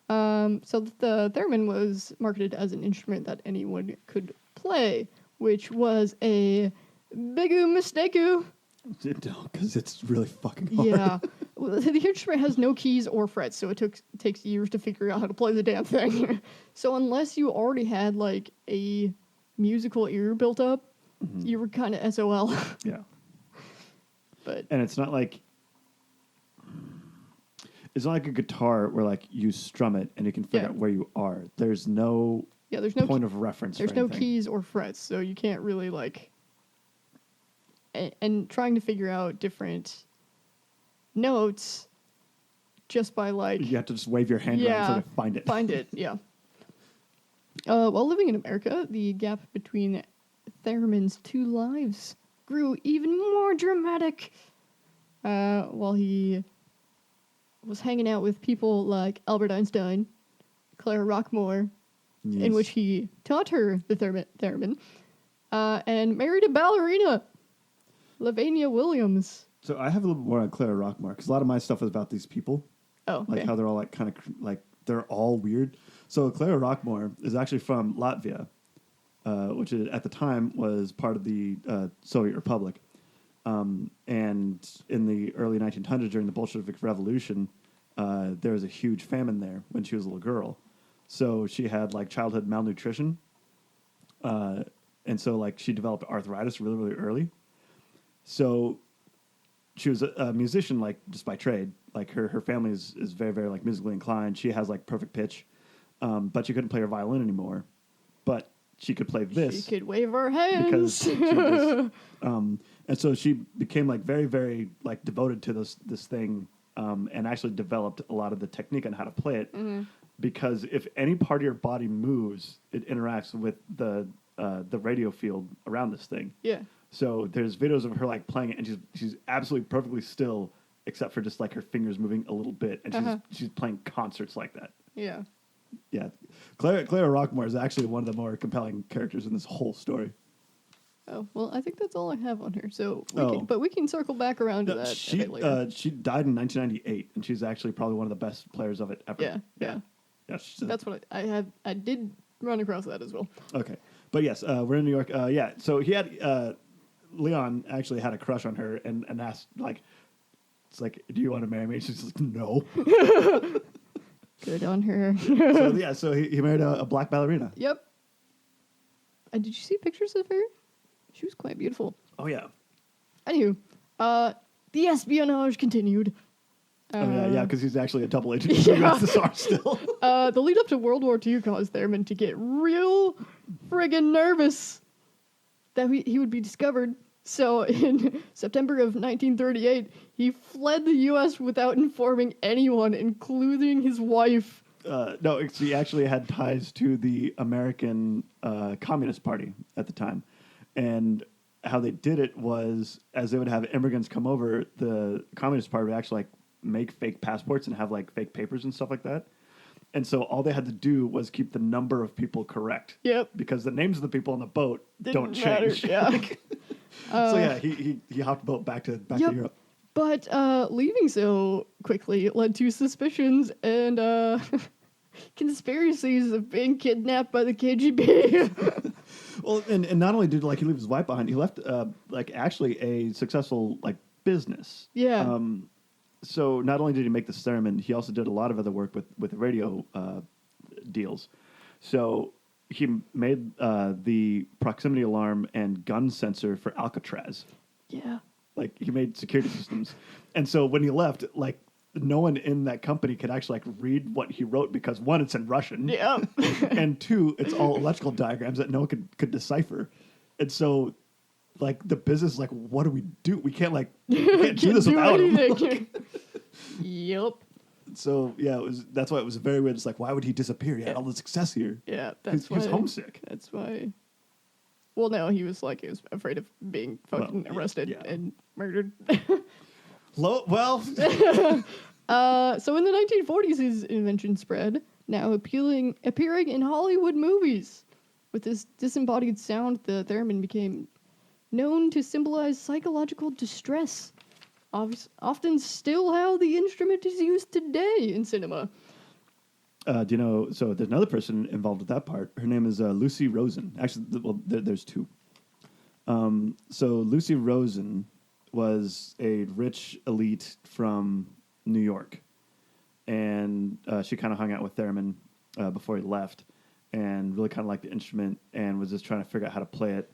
So the theremin was marketed as an instrument that anyone could play, which was a big mistake. No, because it's really fucking hard. Yeah. Well, the instrument has no keys or frets, so it takes years to figure out how to play the damn thing. So unless you already had like a musical ear built up, you were kind of SOL. Yeah. But And it's not like a guitar where like you strum it and you can figure Yeah. out where you are. There's no there's no point of reference. there's for no anything. keys or frets, so you can't really like. And trying to figure out different notes just by like You have to just wave your hand around until you find it. Find it, yeah. While living in America, the gap between Theremin's two lives grew even more dramatic. While he was hanging out with people like Albert Einstein, Clara Rockmore, in Yes. which he taught her the theremin, and married a ballerina, Lavania Williams. So I have a little bit more on Clara Rockmore because a lot of my stuff is about these people, Oh, like okay. how they're all like kind of like they're all weird. So Clara Rockmore is actually from Latvia, which at the time was part of the Soviet Republic. And in the early 1900s, during the Bolshevik Revolution, there was a huge famine there when she was a little girl. So she had like childhood malnutrition, and so like she developed arthritis really, really early. So she was a musician, like just by trade. Like her family is very, very like musically inclined. She has like perfect pitch, but she couldn't play her violin anymore. But she could play this. She could wave her hands. Because she was, and so she became like very, very like devoted to this thing, and actually developed a lot of the technique on how to play it. Because if any part of your body moves, it interacts with the radio field around this thing. Yeah. So there's videos of her like playing it, and she's absolutely perfectly still, except for just like her fingers moving a little bit, and she's playing concerts like that. Yeah. Yeah, Clara Rockmore is actually one of the more compelling characters in this whole story. Oh, well, I think that's all I have on her. So, Oh. we can circle back around to that a bit later. She died in 1998, and she's actually probably one of the best players of it ever. Yeah. That's what I did run across that as well. Okay, but yes, we're in New York. Yeah, so he had Leon actually had a crush on her and asked like, it's like, do you want to marry me? She's like, no. Good on her. So yeah, so he married a black ballerina. Yep. And did you see pictures of her? She was quite beautiful. Oh yeah. Anywho, the espionage continued. Yeah, because he's actually a double agent for the USSR still. The lead up to World War II caused Theremin to get real friggin' nervous that he would be discovered. So in September of 1938, he fled the U.S. without informing anyone, including his wife. No, he actually had ties to the American Communist Party at the time. And how they did it was, as they would have immigrants come over, the Communist Party would actually like make fake passports and have like fake papers and stuff like that. And so all they had to do was keep the number of people correct. Yep. Because the names of the people on the boat don't Didn't matter, change. yeah. So yeah, he hopped boat back to Europe. But leaving so quickly led to suspicions and conspiracies of being kidnapped by the KGB. Well, and not only did like he leave his wife behind, he left like actually a successful like business. Yeah. So not only did he make the theremin, he also did a lot of other work with radio deals. So he made the proximity alarm and gun sensor for Alcatraz. Yeah. Like he made security systems, and so when he left, like no one in that company could actually like read what he wrote because one, it's in Russian, Yeah. and two, it's all electrical diagrams that no one could decipher, and so like the business is like, what do we do? We can't we can't do this without him. Yep. So yeah, that's why it was very weird. It's like, why would he disappear? He had all the success here. Yeah, that's He was homesick. That's why. Well, no, he was afraid of being fucking arrested and murdered. Well, So in the 1940s, his invention spread, now appearing in Hollywood movies. With this disembodied sound, the theremin became known to symbolize psychological distress. Often still how the instrument is used today in cinema. do you know? So there's another person involved with that part. Her name is Lucy Rosen. Actually, there's two. So Lucy Rosen was a rich elite from New York, and she kind of hung out with Theremin before he left, and really kind of liked the instrument, and was just trying to figure out how to play it.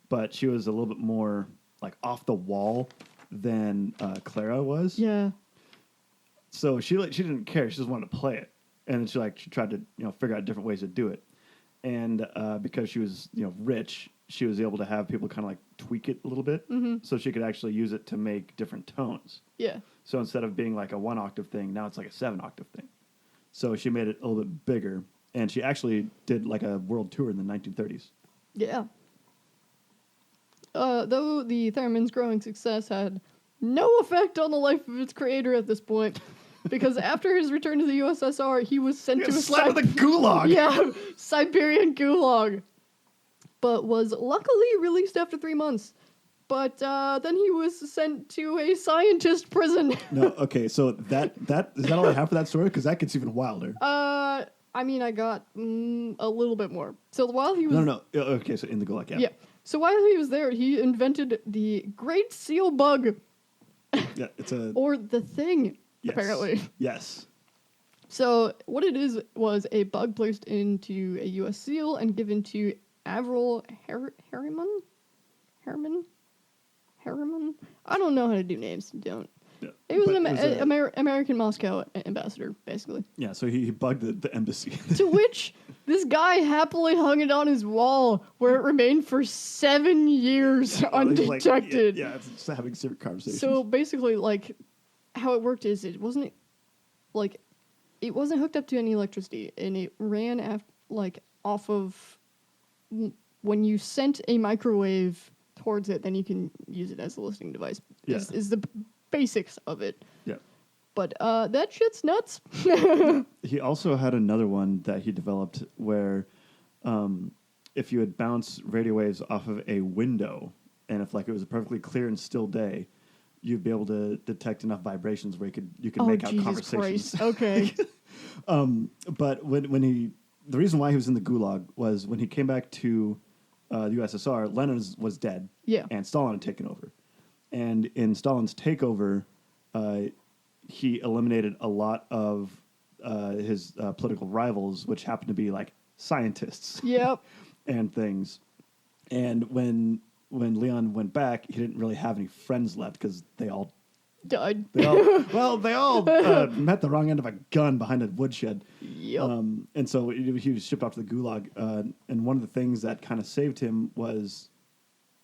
But she was a little bit more like off the wall than Clara was. Yeah. So she didn't care. She just wanted to play it, and then she tried to figure out different ways to do it. And because she was rich, she was able to have people kind of like tweak it a little bit, so she could actually use it to make different tones. Yeah. So instead of being like a 1 octave thing, now it's like a 7 octave thing. So she made it a little bit bigger, and she actually did like a world tour in the 1930s. Yeah. Though the theremin's growing success had no effect on the life of its creator at this point, because after his return to the USSR, he was sent to a sent to the gulag. Yeah, Siberian gulag, but was luckily released after 3 months. But then he was sent to a scientist prison. No, okay, so that is that all I have for that story? Because that gets even wilder. I mean, I got a little bit more. So while he was No. Okay, so in the gulag, yeah. Yeah. So while he was there, he invented the Great Seal Bug. Yeah, it's a Or the Thing, yes. apparently. Yes. So what it is was a bug placed into a U.S. seal and given to Avril Harriman? I don't know how to do names. Don't. Yeah. It was But an American Moscow ambassador, basically. Yeah, so he bugged the embassy. To which this guy happily hung it on his wall, where it remained for 7 years undetected. Yeah, it's just having secret conversations. So basically, like, how it worked is it wasn't hooked up to any electricity, and it ran off of when you sent a microwave towards it, then you can use it as a listening device. Yeah. Is the basics of it. Yeah. But that shit's nuts. He also had another one that he developed where if you would bounce radio waves off of a window, and if it was a perfectly clear and still day, you'd be able to detect enough vibrations where you could make out Jesus conversations. Christ. Okay. But when the reason why he was in the gulag was when he came back to the USSR, Lenin was dead. Yeah. And Stalin had taken over. And in Stalin's takeover, he eliminated a lot of his political rivals, which happened to be like scientists. Yep. And things. And when Leon went back, he didn't really have any friends left because they all Died. met the wrong end of a gun behind a woodshed. Yep. And so he was shipped off to the gulag. And one of the things that kind of saved him was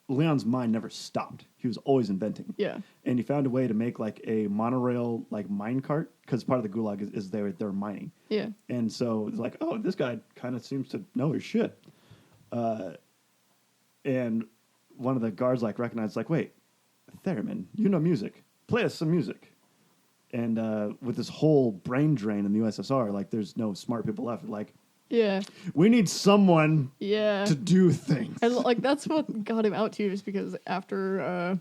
Leon's mind never stopped. He was always inventing. Yeah. And he found a way to make like a monorail mine cart, because part of the gulag is they're mining. Yeah. And so it's like, oh, this guy kind of seems to know his shit. And one of the guards recognized, wait, Theremin, you know music. Play us some music. And with this whole brain drain in the USSR, there's no smart people left. Yeah. We need someone to do things. And that's what got him out too, is because after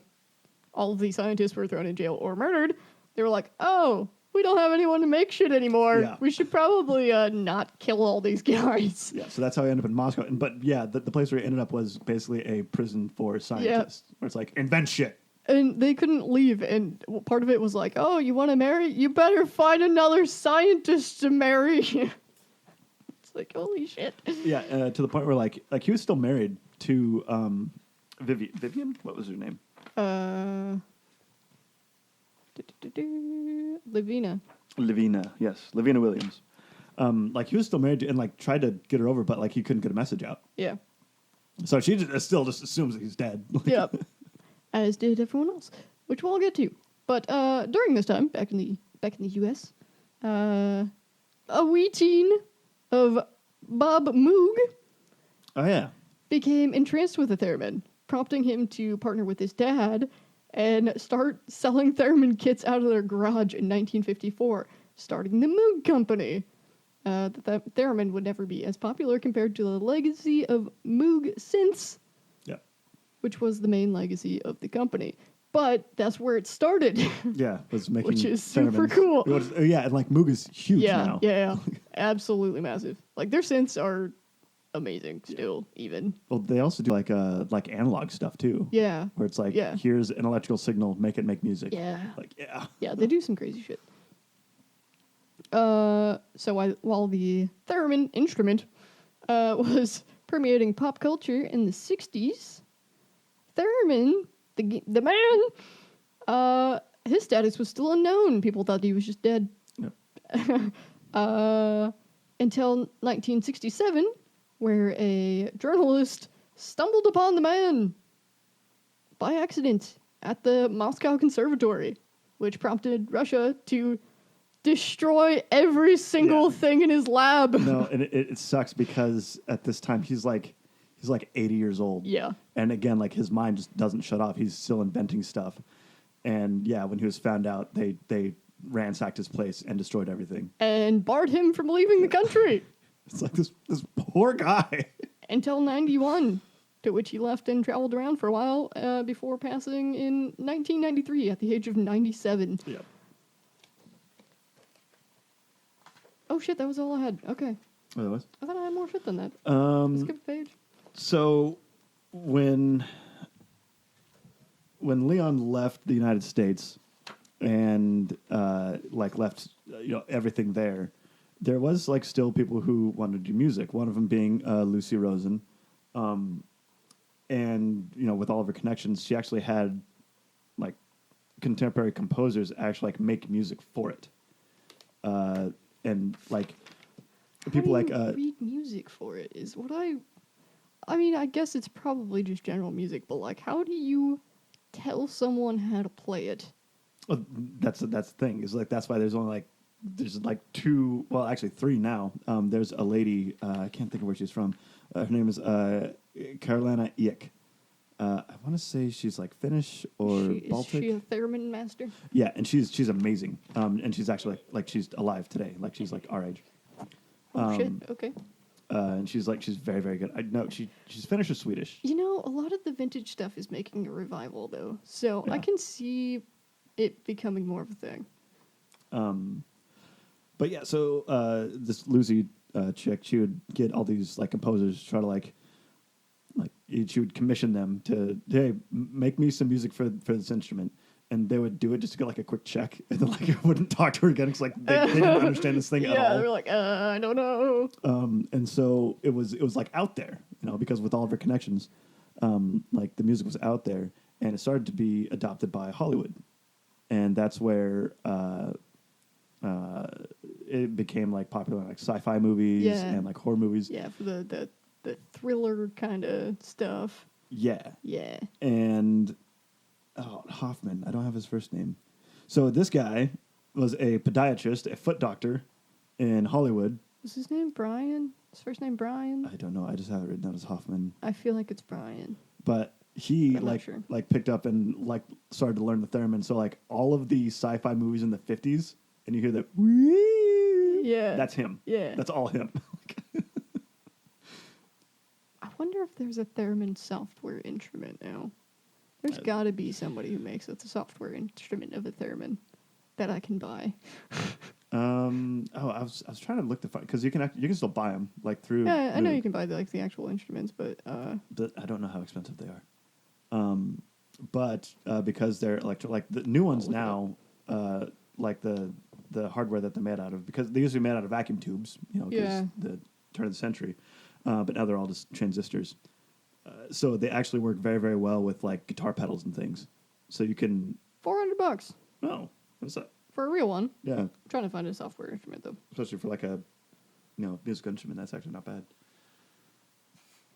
all of these scientists were thrown in jail or murdered, they were like, oh, we don't have anyone to make shit anymore. Yeah. We should probably not kill all these guys. Yeah, so that's how he ended up in Moscow. But yeah, the place where he ended up was basically a prison for scientists. Yeah. Where it's invent shit. And they couldn't leave, and part of it was oh, you want to marry? You better find another scientist to marry. It's holy shit. Yeah, to the point where he was still married to Vivian. What was her name? Lavina. Lavina, yes, Lavina Williams. Like he was still married to, and like tried to get her over, but like he couldn't get a message out. Yeah. So she still just assumes that he's dead. Yep. As did everyone else, which we'll get to. But during this time, back in the U.S., a wee teen of Bob Moog Oh yeah. became entranced with the theremin, prompting him to partner with his dad and start selling theremin kits out of their garage in 1954, starting the Moog Company. The theremin would never be as popular compared to the legacy of Moog synths, which was the main legacy of the company. But that's where it started. Yeah, was making which is super theremins. cool. And like Moog is huge now. Yeah, absolutely massive. Like their synths are amazing still, even. Well, they also do like analog stuff too. Yeah. Where it's like, here's an electrical signal, make it make music. Yeah. Like, yeah. Yeah, they do some crazy shit. So while the theremin instrument was permeating pop culture in the 60s, Theremin, the man, his status was still unknown. People thought he was just dead. Yep. Until 1967, where a journalist stumbled upon the man by accident at the Moscow Conservatory, which prompted Russia to destroy every single thing in his lab. No, and it sucks because at this time he's like 80 years old. Yeah. And again, like his mind just doesn't shut off. He's still inventing stuff. And yeah, when he was found out, they ransacked his place and destroyed everything. And barred him from leaving the country. It's like this poor guy. Until 91, to which he left and traveled around for a while before passing in 1993 at the age of 97. Yep. Oh shit, that was all I had. Okay. Oh, that was? I thought I had more shit than that. Skip a page. So when Leon left the United States and left everything there was like still people who wanted to do music. One of them being Lucy Rosen, and with all of her connections, she actually had like contemporary composers actually like make music for it, and like people like read music for it is what I mean, I guess it's probably just general music, but like, how do you tell someone how to play it? Well, that's the thing. Is like that's why there's two, well, actually three now. There's a lady, I can't think of where she's from. Her name is Karolina Ek. I want to say she's like Finnish or Baltic. Is she a theremin master? Yeah, and she's amazing. And she's actually like she's alive today. Like she's like our age. Oh shit! Okay. And she's very, very good. I know she's Finnish or Swedish. A lot of the vintage stuff is making a revival though, so I can see it becoming more of a thing. But yeah, so this Lucy chick, she would get all these like composers try to like she would commission them to, hey, make me some music for this instrument, and they would do it just to get like a quick check, and then like wouldn't talk to her again because like they didn't understand this thing at all. Yeah, they're like, I don't know. And so it was like out there, because with all of her connections, like the music was out there, and it started to be adopted by Hollywood, and that's where it became like popular in, like sci-fi movies and like horror movies. Yeah, for the thriller kind of stuff. Yeah. Yeah. And Hoffman, I don't have his first name. So this guy was a podiatrist, a foot doctor in Hollywood. Was his name Brian? His first name Brian? I don't know. I just have it written down as Hoffman. I feel like it's Brian. But he I'm not sure. like picked up and like started to learn the theremin. So like all of the sci-fi movies in the 50s, and you hear that, yeah, that's him. Yeah, that's all him. I wonder if there's a theremin software instrument now. There's got to be somebody who makes a software instrument of a theremin that I can buy. I was trying to look to find, because you can still buy them like through. Yeah, I know you can buy the actual instruments, but I don't know how expensive they are. But because they're like the new ones now, like the hardware that they're made out of, because they used to be made out of vacuum tubes, because the turn of the century. But now they're all just transistors. So they actually work very, very well with like guitar pedals and things. So you can $400. Oh, What's that? For a real one. Yeah, I'm trying to find a software instrument, though. especially for like a, musical instrument. That's actually not bad.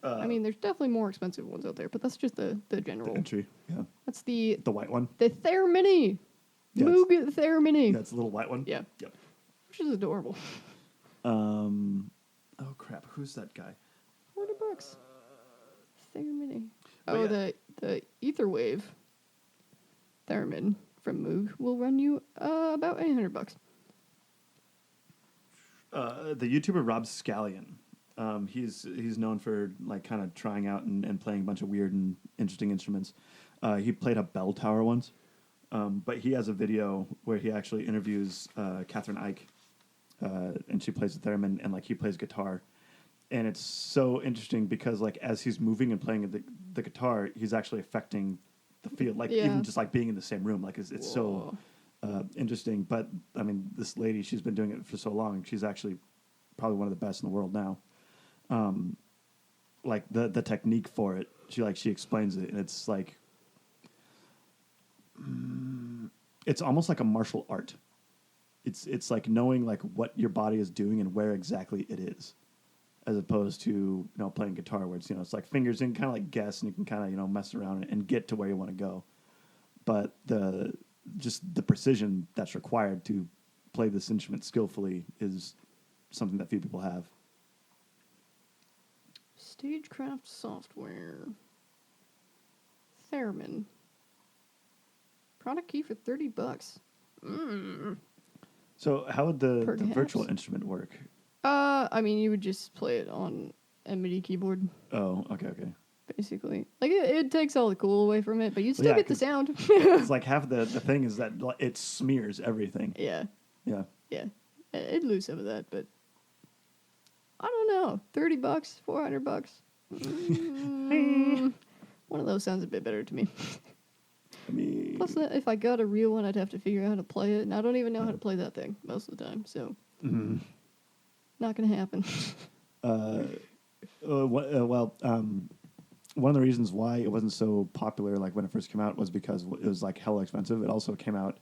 I mean, there's definitely more expensive ones out there, but that's just the general. The entry. Yeah. That's the The white one. Theremin. Yeah, Moog Theremin. That's the little white one. Yeah. Yep. Which is adorable. Oh crap! Who's that guy? $40. Theremin. But Oh, yeah. the ether wave Theremin from Moog will run you about $800. The YouTuber Rob Scallion. He's known for like kind of trying out and playing a bunch of weird and interesting instruments. He played a bell tower once, but he has a video where he actually interviews Catherine Ike, and she plays the theremin, and like he plays guitar, and it's so interesting because like as he's moving and playing the guitar, he's actually affecting the field, like even just like being in the same room, like it's so interesting. But I mean, this lady, she's been doing it for so long. She's actually probably one of the best in the world now. Like the technique for it, she explains it, and it's like it's almost like a martial art. It's like knowing like what your body is doing and where exactly it is, as opposed to playing guitar where it's it's like fingers and kind of like guess, and you can kind of mess around and get to where you want to go. But the precision that's required to play this instrument skillfully is something that few people have. Stagecraft software. Theremin. Product key for $30. So how would the Perhaps. virtual instrument work? I mean, you would just play it on a MIDI keyboard, Oh, okay. basically. Like, it takes all the cool away from it, but you still Yeah, get the 'cause- sound. It's like half the thing is that it smears everything. Yeah, Yeah. it'd lose some of that, but I don't know. $30, $400. One of those sounds a bit better to me. I mean, Plus, if I got a real one, I'd have to figure out how to play it, and I don't even know how to play that thing most of the time, so not gonna happen. one of the reasons why it wasn't so popular, like when it first came out, was because it was like hella expensive. It also came out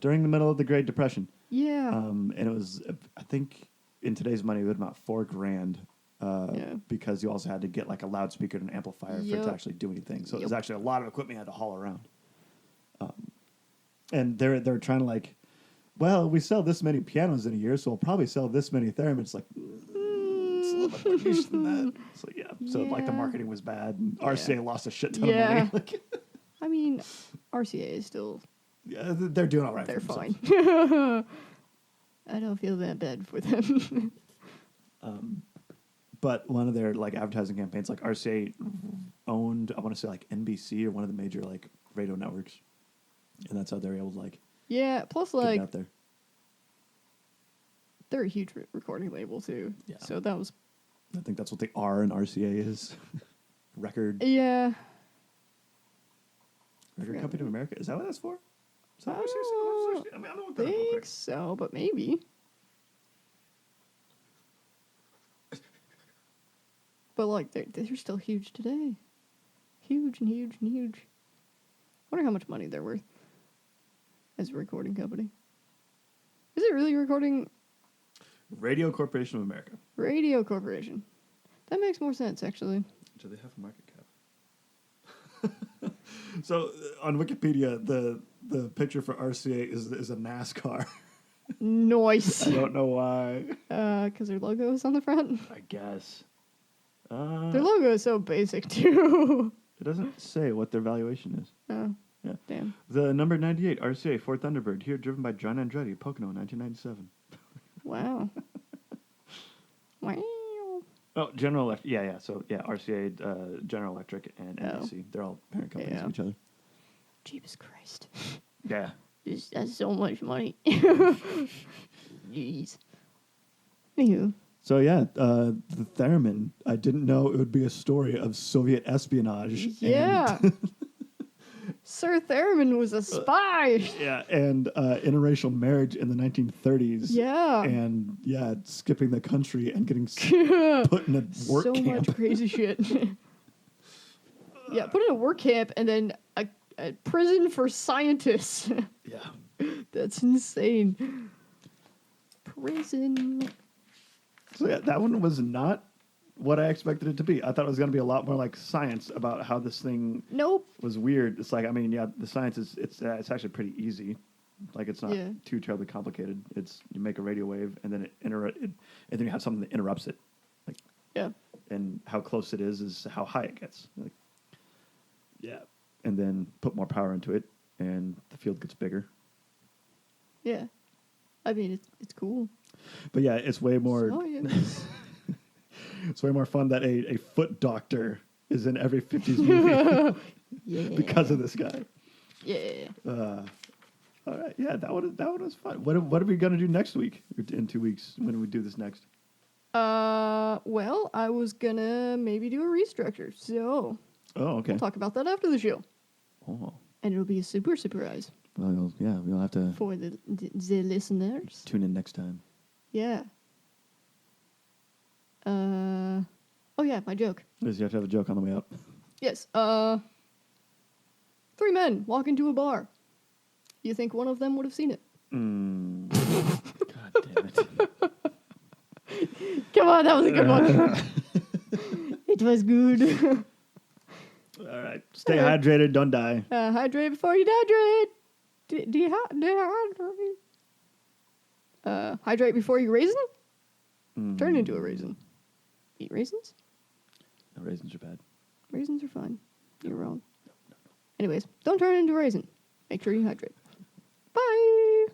during the middle of the Great Depression. Yeah. And it was, I think, in today's money, it would about $4,000. Because you also had to get like a loudspeaker and an amplifier for it to actually do anything. So it was actually a lot of equipment you had to haul around. And they're trying to like, well, we sell this many pianos in a year, so we'll probably sell this many theremins. It's like, it's a little bit more niche than that. So so like the marketing was bad, and RCA lost a shit ton of money. Like, I mean, RCA is still they're doing all right. they're for fine. themselves. I don't feel that bad for them. But one of their like advertising campaigns, like RCA owned, I want to say like NBC or one of the major like radio networks, and that's how they're able to like plus get it like out there. they're a huge recording label too. Yeah. So that was I think that's what the R in RCA is. Record yeah. Record Company of America. Is that what that's for? Is that I what don't I mean, I'm gonna look that up real think quick. so, but maybe. But like they're still huge today. Huge and huge and huge. Wonder how much money they're worth as a recording company. Is it really recording? Radio Corporation of America. Radio Corporation. That makes more sense, actually. Do they have a market cap? So on Wikipedia, the picture for RCA is a NASCAR. Nice. I don't know why. Because their logo is on the front. I guess. Their logo is so basic, too. It doesn't say what their valuation is. Oh, Yeah. damn. The number 98 RCA Ford Thunderbird, here driven by John Andretti, Pocono, 1997. Wow. Wow. Oh, General Electric. Yeah. So, RCA, General Electric, and NBC. They're all parent companies of each other. Jesus Christ. Yeah. That's so much money. Jeez. Anywho. So, the Theremin, I didn't know it would be a story of Soviet espionage. Yeah. Sir Theremin was a spy. And interracial marriage in the 1930s. Yeah. And, skipping the country and getting put in a work so camp. much crazy shit. Put in a work camp and then a prison for scientists. Yeah. That's insane. Prison. So yeah, that one was not what I expected it to be. I thought it was going to be a lot more like science about how this thing Nope. was weird. It's like, I mean, yeah, the science is it's actually pretty easy. Like it's not Yeah. too terribly complicated. It's you make a radio wave and then and then you have something that interrupts it. Like Yeah. and how close it is how high it gets. Like, yeah, and then put more power into it, and the field gets bigger. Yeah. I mean, it's cool. But yeah, it's way more. Science. It's way more fun that a foot doctor is in every 50s movie Yeah. because of this guy. Yeah. All right, yeah, that one was fun. What are we gonna do next week? In 2 weeks, when do we do this next? Well, I was gonna maybe do a restructure, so Oh, okay. we'll talk about that after the show. Oh, And it'll be a super surprise well, yeah, we'll have to for the listeners. tune in next time. Yeah. Oh yeah, my joke. Because you have to have a joke on the way up. Yes. 3 men walk into a bar. You think one of them would have seen it? God damn it. Come on, that was a good one. It was good. All right, stay hydrated, don't die. Hydrate before you dehydrate. Dehydrate. Hydrate before you raisin? Turn into a raisin. Eat raisins? No, raisins are bad. Raisins are fine. You're wrong. Anyways, don't turn into a raisin. Make sure you hydrate. Bye.